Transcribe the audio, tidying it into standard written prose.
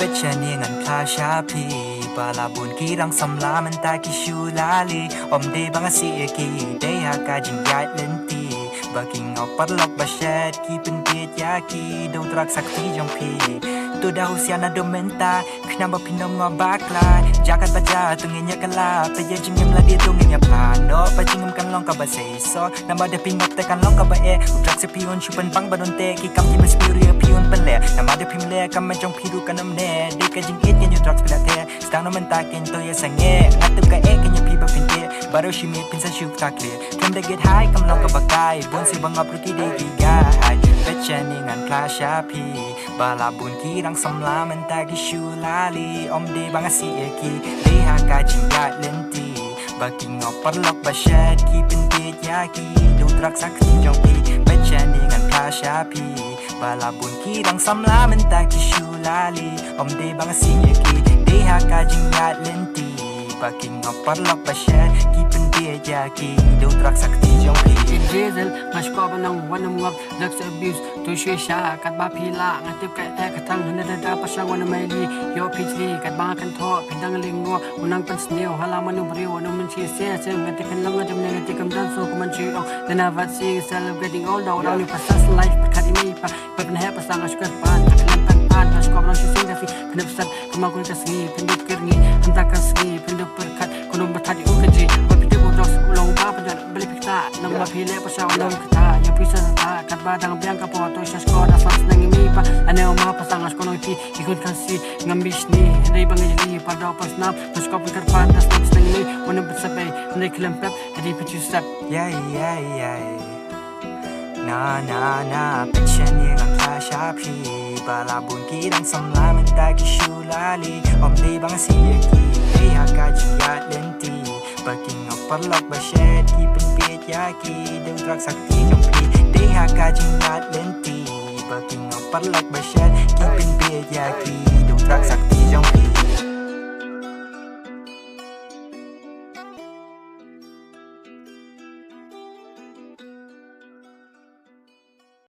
Pechani ngan klasha pi balabun kirang samla mentaki shulali omde bangasi eki deha kajing yat lenti baking oparlok bashet ki pentit yaki do trak sakti jong pi tu dah usiana domenta kenapa pinom ngobakla jakat baja tunginya kala peje jingem lagi tunginya plano pajingem kan long ka baseso nama de pingop te kan long ka bae utrak se pion chupan bang badonte ki kam ki mespiria pion pele nama de pimle kam majong piru kanam ne de ka jing it ken utrak pilate stang no mentakin to ya sange atup ka e ken pi ba pinte baro shimit pinsa shuk takle from the get high kam long ka bakai bon si bang apruki de gigai Pechani ngan klasha pi balabun kirang samla mentagi shulali omde bangasi eki deha kajing yat lenti baking oparlok bashet ki pentit yaki do trak sakti jong pi Pechani ngan klasha pi balabun kirang samla mentagi shulali omde bangasi eki deha kajing yat lenti baking oparlok bashet ki pentit yaki do trak sakti jong pi Diesel mas ko banang wanam ngap drugs abuse to shisha kat ba phila ngatip ka ta katang hana da pasang wana maili yo phili kat ba kan tho pindang lingo unang pan sneo hala manu bri wana man chi se se ngatik kan lang adam ngatik kam dan so kuman chi ong dana vat si celebrating all down only pasas life academy pa pan ha pasang askat pan kan pan mas ko banang sing kasi pinap sat kuma ko kasi pindup kirni anta kasi pindup perkat kunum bathadi ukaji papite bodos ulong ba pan beli pikta nang mapile pa sa ulong kita ya pisa ta kat badang biang ka poto sa skoda fas nang imi pa ane o mapa sangas kono iti ikut kasi ngambish ni dai bangili pa daw pas nap mas ko pikar pa das nang imi wona bersabay ndai klempep edi pichu step yeah na Pechani ngan klasha pi balabun kirang samla mentagi shulali omde bangasi eki deha kajing yat lenti baking oparlok bashet ki pentit yaki do trak sakti jong pi deha kajing yat lenti baking oparlok bashet ki pentit yaki